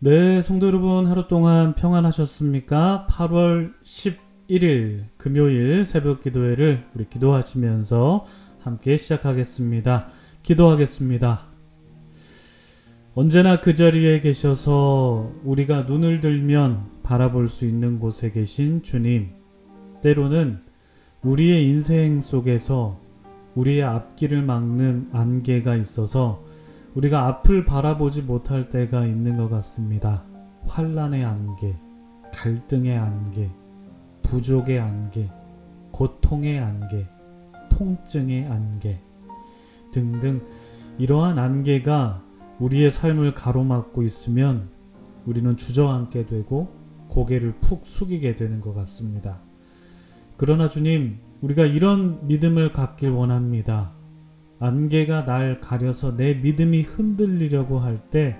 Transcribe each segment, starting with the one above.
네, 성도 여러분 하루 동안 평안하셨습니까? 8월 11일 금요일 새벽 기도회를 우리 기도하시면서 함께 시작하겠습니다. 기도하겠습니다. 언제나 그 자리에 계셔서 우리가 눈을 들면 바라볼 수 있는 곳에 계신 주님, 때로는 우리의 인생 속에서 우리의 앞길을 막는 안개가 있어서 우리가 앞을 바라보지 못할 때가 있는 것 같습니다. 환난의 안개, 갈등의 안개, 부족의 안개, 고통의 안개, 통증의 안개 등등 이러한 안개가 우리의 삶을 가로막고 있으면 우리는 주저앉게 되고 고개를 푹 숙이게 되는 것 같습니다. 그러나 주님, 우리가 이런 믿음을 갖길 원합니다. 안개가 날 가려서 내 믿음이 흔들리려고 할 때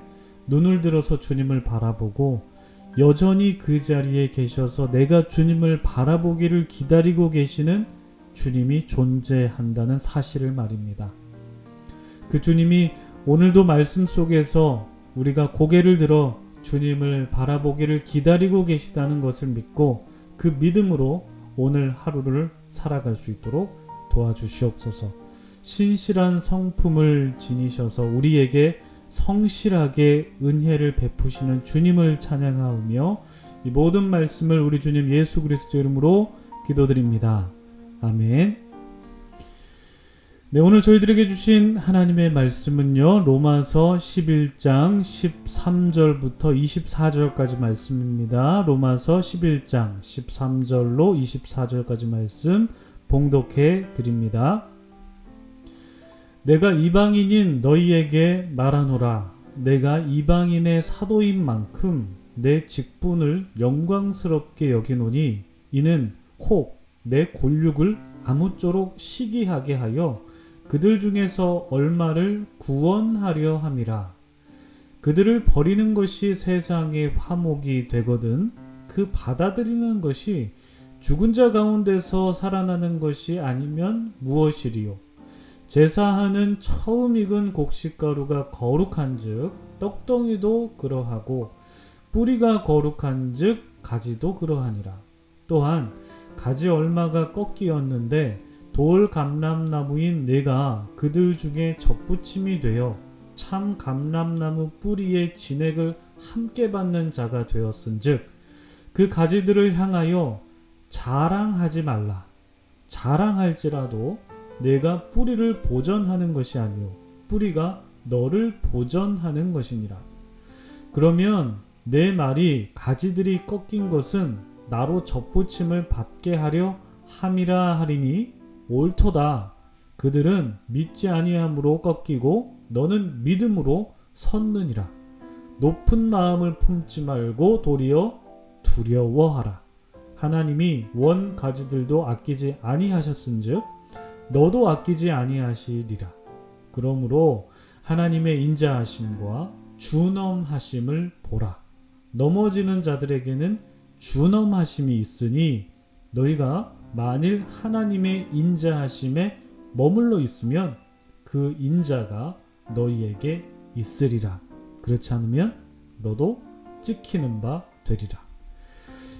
눈을 들어서 주님을 바라보고 여전히 그 자리에 계셔서 내가 주님을 바라보기를 기다리고 계시는 주님이 존재한다는 사실을 말입니다. 그 주님이 오늘도 말씀 속에서 우리가 고개를 들어 주님을 바라보기를 기다리고 계시다는 것을 믿고 그 믿음으로 오늘 하루를 살아갈 수 있도록 도와주시옵소서. 신실한 성품을 지니셔서 우리에게 성실하게 은혜를 베푸시는 주님을 찬양하오며 이 모든 말씀을 우리 주님 예수 그리스도 이름으로 기도드립니다. 아멘. 네, 오늘 저희들에게 주신 하나님의 말씀은요, 로마서 11장 13절부터 24절까지 말씀입니다. 로마서 11장 13절로 24절까지 말씀 봉독해 드립니다. 내가 이방인인 너희에게 말하노라. 내가 이방인의 사도인 만큼 내 직분을 영광스럽게 여기노니 이는 혹 내 골육을 아무쪼록 시기하게 하여 그들 중에서 얼마를 구원하려 함이라. 그들을 버리는 것이 세상의 화목이 되거든 그 받아들이는 것이 죽은 자 가운데서 살아나는 것이 아니면 무엇이리요. 제사하는 처음 익은 곡식가루가 거룩한즉 떡덩이도 그러하고 뿌리가 거룩한즉 가지도 그러하니라. 또한 가지 얼마가 꺾이었는데 돌 감람나무인 내가 그들 중에 접붙임이 되어 참 감람나무 뿌리의 진액을 함께 받는 자가 되었은즉 그 가지들을 향하여 자랑하지 말라. 자랑할지라도 내가 뿌리를 보전하는 것이 아니요 뿌리가 너를 보전하는 것이니라. 그러면 내 말이 가지들이 꺾인 것은 나로 접붙임을 받게 하려 함이라 하리니 옳도다. 그들은 믿지 아니함으로 꺾이고 너는 믿음으로 섰느니라. 높은 마음을 품지 말고 도리어 두려워하라. 하나님이 원 가지들도 아끼지 아니하셨은즉 너도 아끼지 아니하시리라. 그러므로 하나님의 인자하심과 준엄하심을 보라. 넘어지는 자들에게는 준엄하심이 있으니 너희가 만일 하나님의 인자하심에 머물러 있으면 그 인자가 너희에게 있으리라. 그렇지 않으면 너도 찍히는 바 되리라.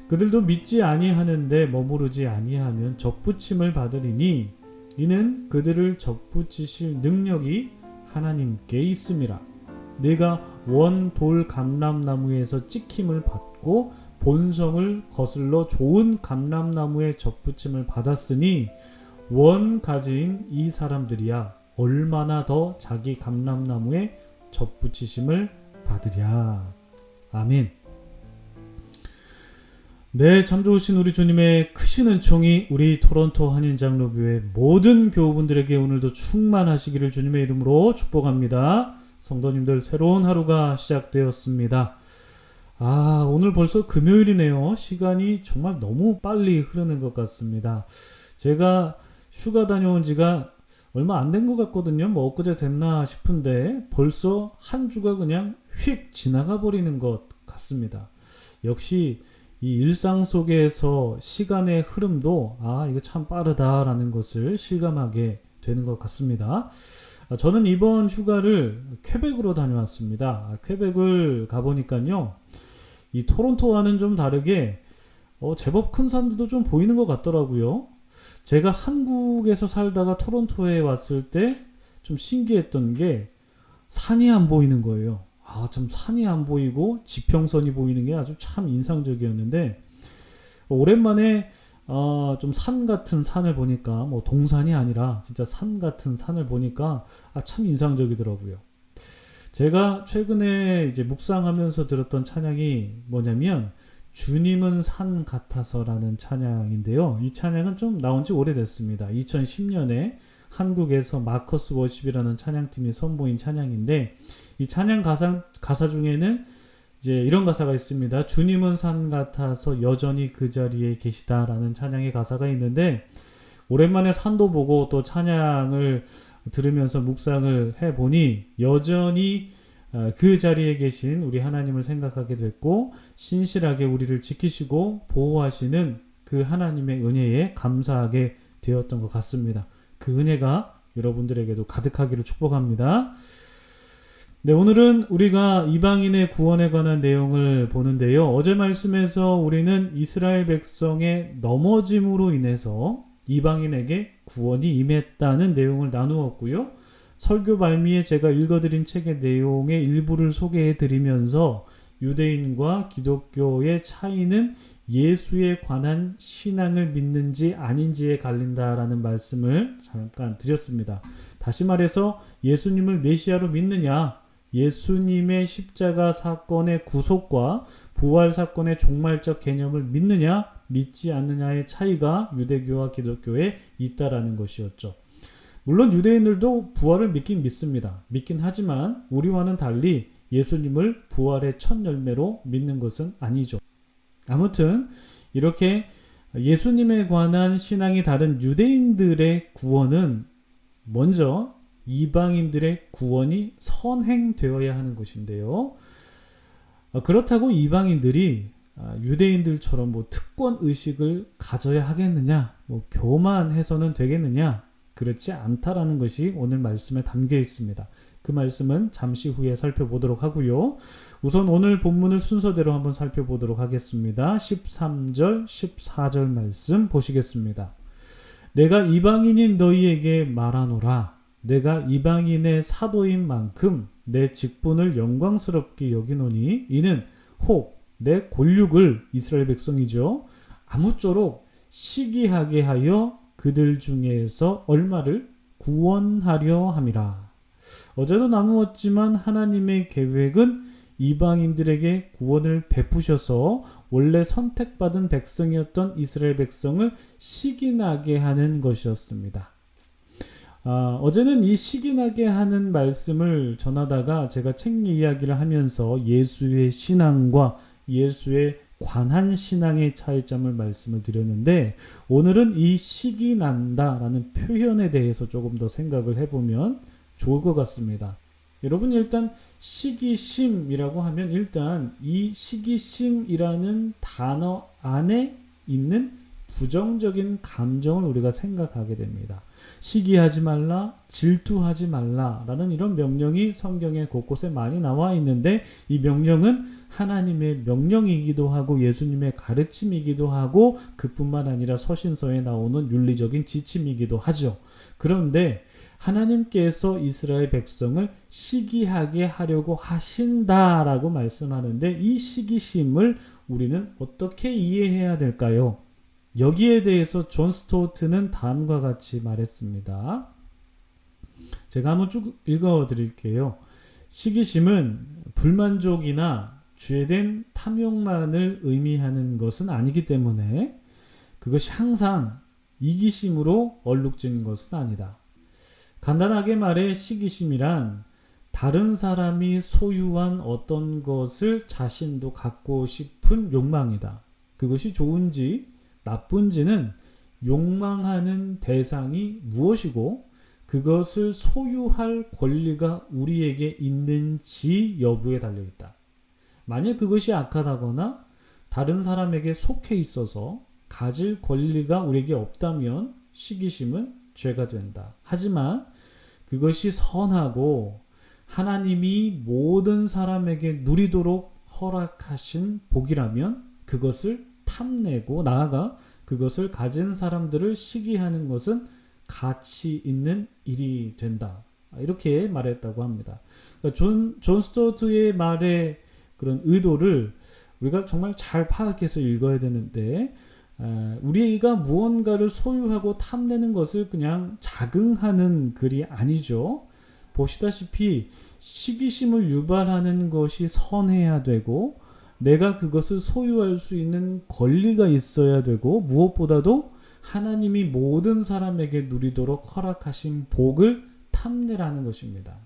그들도 믿지 아니하는데 머무르지 아니하면 접붙임을 받으리니 이는 그들을 접붙이실 능력이 하나님께 있음이라. 내가 원 돌 감람나무에서 찍힘을 받고 본성을 거슬러 좋은 감람나무의 접붙임을 받았으니 원 가지인 이 사람들이야 얼마나 더 자기 감람나무에 접붙이심을 받으랴. 아멘. 네, 참 좋으신 우리 주님의 크신 은총이 우리 토론토 한인장로교회 모든 교우분들에게 오늘도 충만하시기를 주님의 이름으로 축복합니다. 성도님들, 새로운 하루가 시작되었습니다. 오늘 벌써 금요일이네요. 시간이 정말 너무 빨리 흐르는 것 같습니다. 제가 휴가 다녀온 지가 얼마 안 된 것 같거든요. 뭐 엊그제 됐나 싶은데 벌써 한 주가 그냥 휙 지나가 버리는 것 같습니다. 역시 이 일상 속에서 시간의 흐름도 이거 참 빠르다라는 것을 실감하게 되는 것 같습니다. 저는 이번 휴가를 퀘벡으로 다녀왔습니다. 퀘벡을 가보니까요, 이 토론토와는 좀 다르게 제법 큰 산들도 좀 보이는 것 같더라고요. 제가 한국에서 살다가 토론토에 왔을 때 좀 신기했던 게 산이 안 보이는 거예요. 좀 산이 안 보이고 지평선이 보이는 게 아주 참 인상적이었는데, 오랜만에 좀 산 같은 산을 보니까, 뭐 동산이 아니라 진짜 산 같은 산을 보니까 참 인상적이더라고요. 제가 최근에 이제 묵상하면서 들었던 찬양이 뭐냐면 주님은 산 같아서라는 찬양인데요. 이 찬양은 좀 나온 지 오래됐습니다. 2010년에 한국에서 마커스 워십이라는 찬양팀이 선보인 찬양인데, 이 찬양 가사 중에는 이제 이런 가사가 있습니다. 주님은 산 같아서 여전히 그 자리에 계시다라는 찬양의 가사가 있는데, 오랜만에 산도 보고 또 찬양을 들으면서 묵상을 해보니 여전히 그 자리에 계신 우리 하나님을 생각하게 됐고, 신실하게 우리를 지키시고 보호하시는 그 하나님의 은혜에 감사하게 되었던 것 같습니다. 그 은혜가 여러분들에게도 가득하기를 축복합니다. 네, 오늘은 우리가 이방인의 구원에 관한 내용을 보는데요. 어제 말씀에서 우리는 이스라엘 백성의 넘어짐으로 인해서 이방인에게 구원이 임했다는 내용을 나누었고요. 설교 말미에 제가 읽어드린 책의 내용의 일부를 소개해드리면서 유대인과 기독교의 차이는 예수에 관한 신앙을 믿는지 아닌지에 갈린다라는 말씀을 잠깐 드렸습니다. 다시 말해서 예수님을 메시아로 믿느냐, 예수님의 십자가 사건의 구속과 부활 사건의 종말적 개념을 믿느냐 믿지 않느냐의 차이가 유대교와 기독교에 있다라는 것이었죠. 물론 유대인들도 부활을 믿긴 믿습니다. 믿긴 하지만 우리와는 달리 예수님을 부활의 첫 열매로 믿는 것은 아니죠. 아무튼 이렇게 예수님에 관한 신앙이 다른 유대인들의 구원은 먼저 이방인들의 구원이 선행되어야 하는 것인데요. 그렇다고 이방인들이 유대인들처럼 뭐 특권 의식을 가져야 하겠느냐, 뭐 교만해서는 되겠느냐, 그렇지 않다라는 것이 오늘 말씀에 담겨 있습니다. 그 말씀은 잠시 후에 살펴보도록 하고요. 우선 오늘 본문을 순서대로 한번 살펴보도록 하겠습니다. 13절, 14절 말씀 보시겠습니다. 내가 이방인인 너희에게 말하노라. 내가 이방인의 사도인 만큼 내 직분을 영광스럽게 여기노니 이는 혹 내 권력을, 이스라엘 백성이죠, 아무쪼록 시기하게 하여 그들 중에서 얼마를 구원하려 함이라. 어제도 나누었지만 하나님의 계획은 이방인들에게 구원을 베푸셔서 원래 선택받은 백성이었던 이스라엘 백성을 시기나게 하는 것이었습니다. 어제는 이 시기나게 하는 말씀을 전하다가 제가 책 이야기를 하면서 예수의 신앙과 예수의 관한 신앙의 차이점을 말씀을 드렸는데, 오늘은 이 시기난다 라는 표현에 대해서 조금 더 생각을 해보면 좋을 것 같습니다. 여러분, 일단 시기심이라고 하면 일단 이 시기심이라는 단어 안에 있는 부정적인 감정을 우리가 생각하게 됩니다. 시기하지 말라, 질투하지 말라 라는 이런 명령이 성경에 곳곳에 많이 나와 있는데, 이 명령은 하나님의 명령이기도 하고 예수님의 가르침이기도 하고 그뿐만 아니라 서신서에 나오는 윤리적인 지침이기도 하죠. 그런데 하나님께서 이스라엘 백성을 시기하게 하려고 하신다라고 말씀하는데, 이 시기심을 우리는 어떻게 이해해야 될까요? 여기에 대해서 존 스토트는 다음과 같이 말했습니다. 제가 한번 쭉 읽어드릴게요. 시기심은 불만족이나 죄된 탐욕만을 의미하는 것은 아니기 때문에 그것이 항상 이기심으로 얼룩진 것은 아니다. 간단하게 말해 시기심이란 다른 사람이 소유한 어떤 것을 자신도 갖고 싶은 욕망이다. 그것이 좋은지 나쁜지는 욕망하는 대상이 무엇이고 그것을 소유할 권리가 우리에게 있는지 여부에 달려있다. 만약 그것이 악하다거나 다른 사람에게 속해 있어서 가질 권리가 우리에게 없다면 시기심은 죄가 된다. 하지만 그것이 선하고 하나님이 모든 사람에게 누리도록 허락하신 복이라면 그것을 탐내고 나아가 그것을 가진 사람들을 시기하는 것은 가치 있는 일이 된다. 이렇게 말했다고 합니다. 그러니까 존 스튜어트의 말의 그런 의도를 우리가 정말 잘 파악해서 읽어야 되는데, 우리가 무언가를 소유하고 탐내는 것을 그냥 자긍하는 글이 아니죠. 보시다시피 시기심을 유발하는 것이 선해야 되고 내가 그것을 소유할 수 있는 권리가 있어야 되고 무엇보다도 하나님이 모든 사람에게 누리도록 허락하신 복을 탐내라는 것입니다.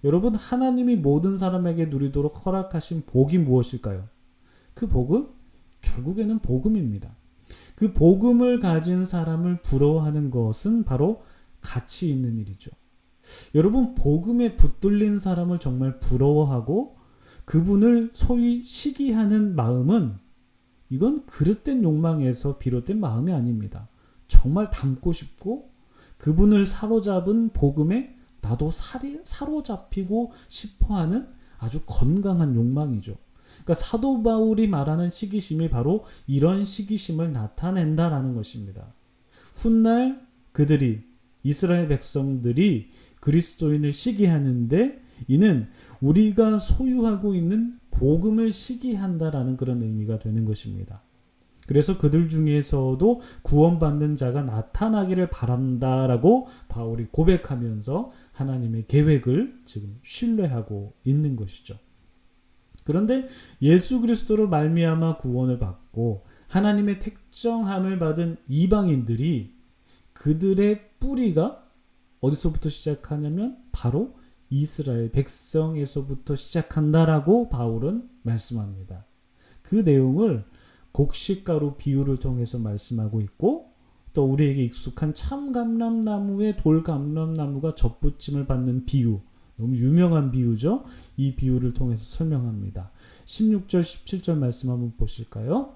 여러분, 하나님이 모든 사람에게 누리도록 허락하신 복이 무엇일까요? 그 복은 결국에는 복음입니다. 그 복음을 가진 사람을 부러워하는 것은 바로 가치 있는 일이죠. 여러분, 복음에 붙들린 사람을 정말 부러워하고 그분을 소위 시기하는 마음은 이건 그릇된 욕망에서 비롯된 마음이 아닙니다. 정말 닮고 싶고 그분을 사로잡은 복음에 나도 사로잡히고 싶어하는 아주 건강한 욕망이죠. 그러니까 사도 바울이 말하는 시기심이 바로 이런 시기심을 나타낸다라는 것입니다. 훗날 그들이 이스라엘 백성들이 그리스도인을 시기하는데 이는 우리가 소유하고 있는 복음을 시기한다라는 그런 의미가 되는 것입니다. 그래서 그들 중에서도 구원받는 자가 나타나기를 바란다라고 바울이 고백하면서 하나님의 계획을 지금 신뢰하고 있는 것이죠. 그런데 예수 그리스도로 말미암아 구원을 받고 하나님의 택정함을 받은 이방인들이 그들의 뿌리가 어디서부터 시작하냐면 바로 이스라엘 백성에서부터 시작한다라고 바울은 말씀합니다. 그 내용을 곡식가루 비유를 통해서 말씀하고 있고 또 우리에게 익숙한 참감람나무에 돌감람나무가 접붙임을 받는 비유, 너무 유명한 비유죠. 이 비유를 통해서 설명합니다. 16절 17절 말씀 한번 보실까요?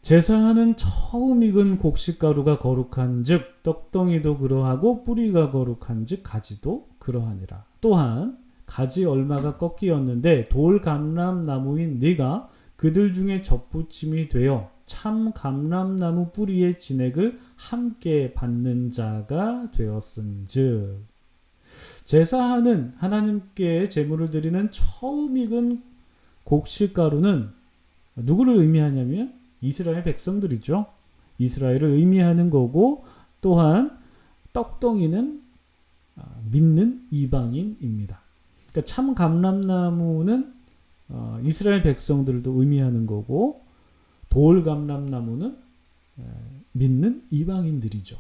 제사하는 처음 익은 곡식가루가 거룩한 즉 떡덩이도 그러하고 뿌리가 거룩한 즉 가지도 그러하니라. 또한 가지 얼마가 꺾이었는데 돌감람나무인 네가 그들 중에 접붙임이 되어 참 감람나무 뿌리의 진액을 함께 받는 자가 되었은즉. 제사하는 하나님께 제물을 드리는 처음 익은 곡식가루는 누구를 의미하냐면 이스라엘 백성들이죠. 이스라엘을 의미하는 거고 또한 떡덩이는 믿는 이방인입니다. 그러니까 참 감람나무는 이스라엘 백성들도 의미하는 거고 돌감람나무는 믿는 이방인들이죠.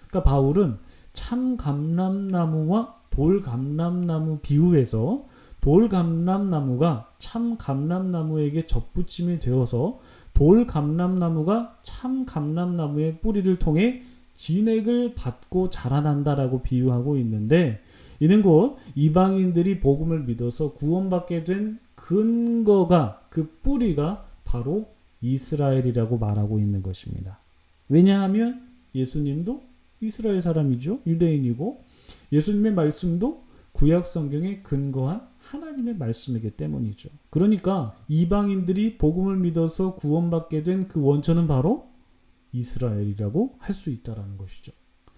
그러니까 바울은 참 감람나무와 돌감람나무 비유에서 돌감람나무가 참 감람나무에게 접붙임이 되어서 돌감람나무가 참 감람나무의 뿌리를 통해 진액을 받고 자라난다라고 비유하고 있는데 이는 곧 이방인들이 복음을 믿어서 구원받게 된 근거가 그 뿌리가 바로 이스라엘이라고 말하고 있는 것입니다. 왜냐하면 예수님도 이스라엘 사람이죠. 유대인이고 예수님의 말씀도 구약 성경에 근거한 하나님의 말씀이기 때문이죠. 그러니까 이방인들이 복음을 믿어서 구원받게 된 그 원천은 바로 이스라엘이라고 할 수 있다라는 것이죠.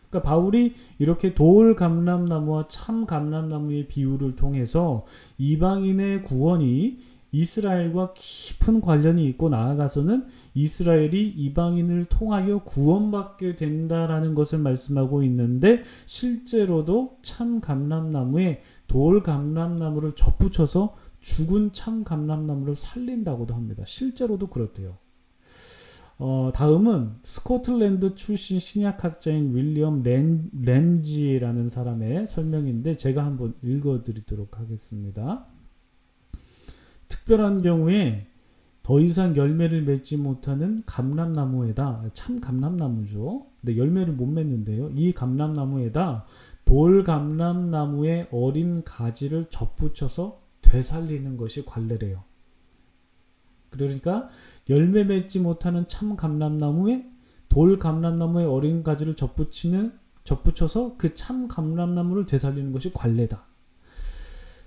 그러니까 바울이 이렇게 돌 감람나무와 참 감람나무의 비유를 통해서 이방인의 구원이 이스라엘과 깊은 관련이 있고 나아가서는 이스라엘이 이방인을 통하여 구원받게 된다라는 것을 말씀하고 있는데 실제로도 참 감람나무에 돌 감람나무를 접붙여서 죽은 참 감람나무를 살린다고도 합니다. 실제로도 그렇대요. 다음은 스코틀랜드 출신 신약학자인 윌리엄 램지라는 사람의 설명인데 제가 한번 읽어드리도록 하겠습니다. 특별한 경우에 더 이상 열매를 맺지 못하는 감람나무에다 참 감람나무죠. 근데 열매를 못 맺는데요. 이 감람나무에다 돌 감람나무의 어린 가지를 접붙여서 되살리는 것이 관례래요. 그러니까 열매 맺지 못하는 참 감람나무에 돌 감람나무의 어린 가지를 접붙이는 접붙여서 그 참 감람나무를 되살리는 것이 관례다.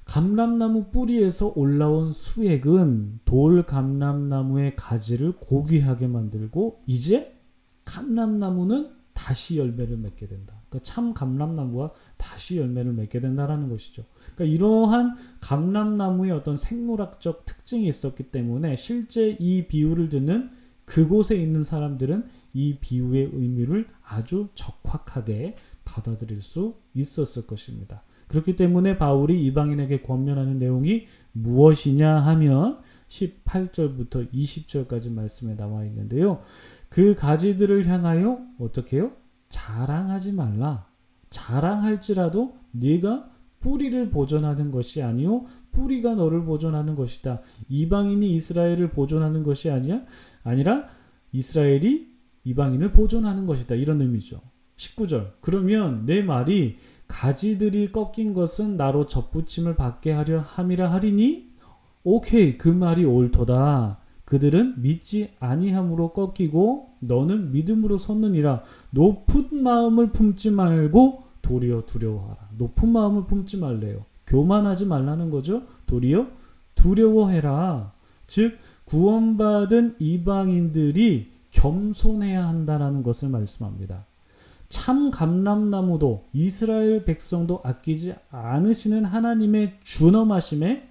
감람나무 뿌리에서 올라온 수액은 돌 감람나무의 가지를 고귀하게 만들고 이제 감람나무는 다시 열매를 맺게 된다. 그러니까 참 감람나무가 다시 열매를 맺게 된다라는 것이죠. 그러니까 이러한 감람나무의 어떤 생물학적 특징이 있었기 때문에 실제 이 비유를 듣는 그곳에 있는 사람들은 이 비유의 의미를 아주 적확하게 받아들일 수 있었을 것입니다. 그렇기 때문에 바울이 이방인에게 권면하는 내용이 무엇이냐 하면 18절부터 20절까지 말씀에 나와 있는데요. 그 가지들을 향하여 어떻게 해요? 자랑하지 말라. 자랑할지라도 네가 뿌리를 보존하는 것이 아니요 뿌리가 너를 보존하는 것이다. 이방인이 이스라엘을 보존하는 것이 아니라 이스라엘이 이방인을 보존하는 것이다. 이런 의미죠. 19절. 그러면 내 말이 가지들이 꺾인 것은 나로 접붙임을 받게 하려 함이라 하리니 오케이 그 말이 옳도다. 그들은 믿지 아니함으로 꺾이고 너는 믿음으로 섰느니라. 높은 마음을 품지 말고 도리어 두려워하라. 높은 마음을 품지 말래요. 교만하지 말라는 거죠. 도리어 두려워해라. 즉 구원받은 이방인들이 겸손해야 한다는 것을 말씀합니다. 참 감람나무도 이스라엘 백성도 아끼지 않으시는 하나님의 준엄하심에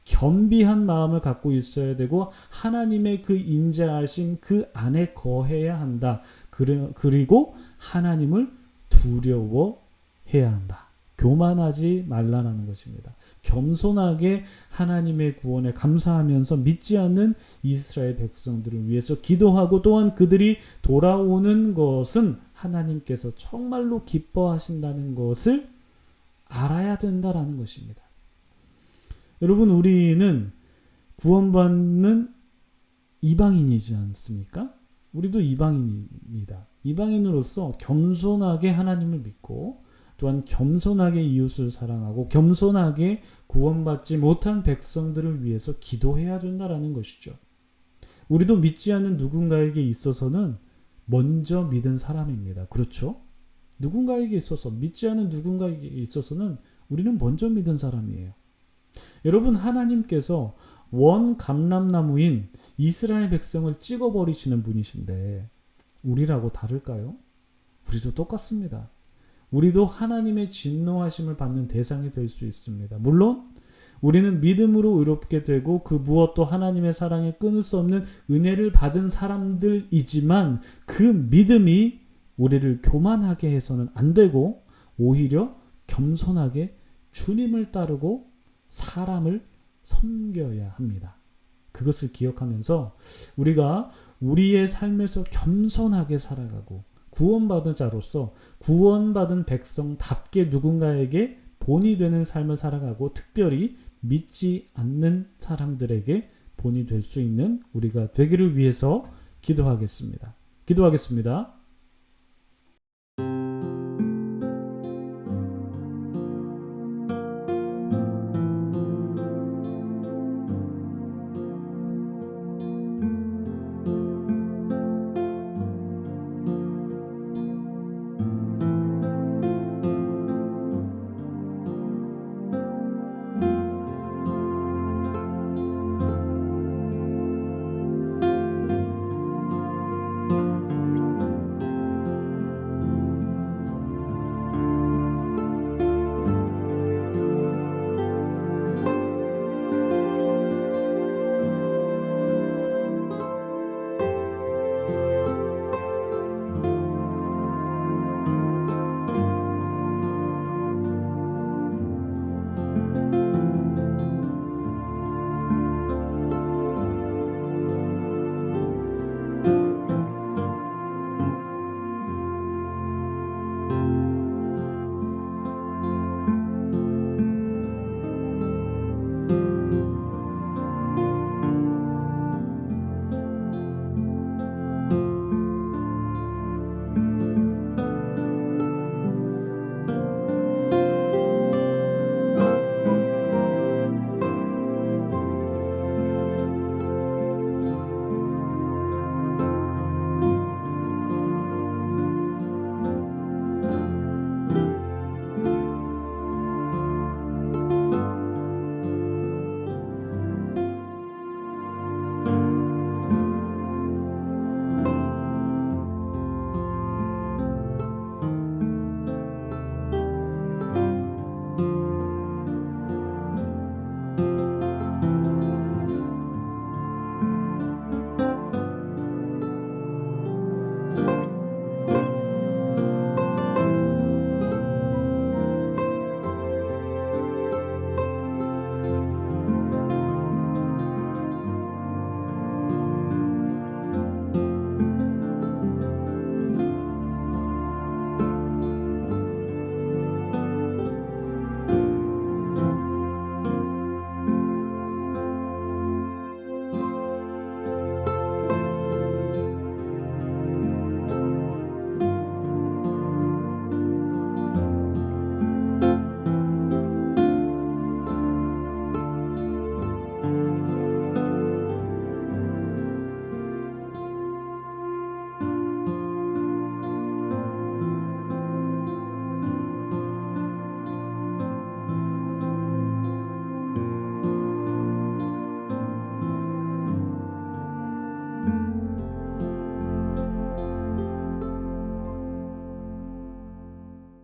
겸비한 마음을 갖고 있어야 되고 하나님의 그 인자하심 그 안에 거해야 한다. 그리고 하나님을 두려워해야 한다. 교만하지 말라는 것입니다. 겸손하게 하나님의 구원에 감사하면서 믿지 않는 이스라엘 백성들을 위해서 기도하고 또한 그들이 돌아오는 것은 하나님께서 정말로 기뻐하신다는 것을 알아야 된다라는 것입니다. 여러분 우리는 구원받는 이방인이지 않습니까? 우리도 이방인입니다. 이방인으로서 겸손하게 하나님을 믿고 또한 겸손하게 이웃을 사랑하고 겸손하게 구원받지 못한 백성들을 위해서 기도해야 된다라는 것이죠. 우리도 믿지 않는 누군가에게 있어서는 먼저 믿은 사람입니다. 그렇죠? 누군가에게 있어서 믿지 않는 누군가에게 있어서는 우리는 먼저 믿은 사람이에요. 여러분 하나님께서 원 감람나무인 이스라엘 백성을 찍어버리시는 분이신데 우리라고 다를까요? 우리도 똑같습니다. 우리도 하나님의 진노하심을 받는 대상이 될 수 있습니다. 물론 우리는 믿음으로 의롭게 되고 그 무엇도 하나님의 사랑에 끊을 수 없는 은혜를 받은 사람들이지만 그 믿음이 우리를 교만하게 해서는 안 되고 오히려 겸손하게 주님을 따르고 사람을 섬겨야 합니다. 그것을 기억하면서 우리가 우리의 삶에서 겸손하게 살아가고 구원받은 자로서 구원받은 백성답게 누군가에게 본이 되는 삶을 살아가고 특별히 믿지 않는 사람들에게 본이 될 수 있는 우리가 되기를 위해서 기도하겠습니다.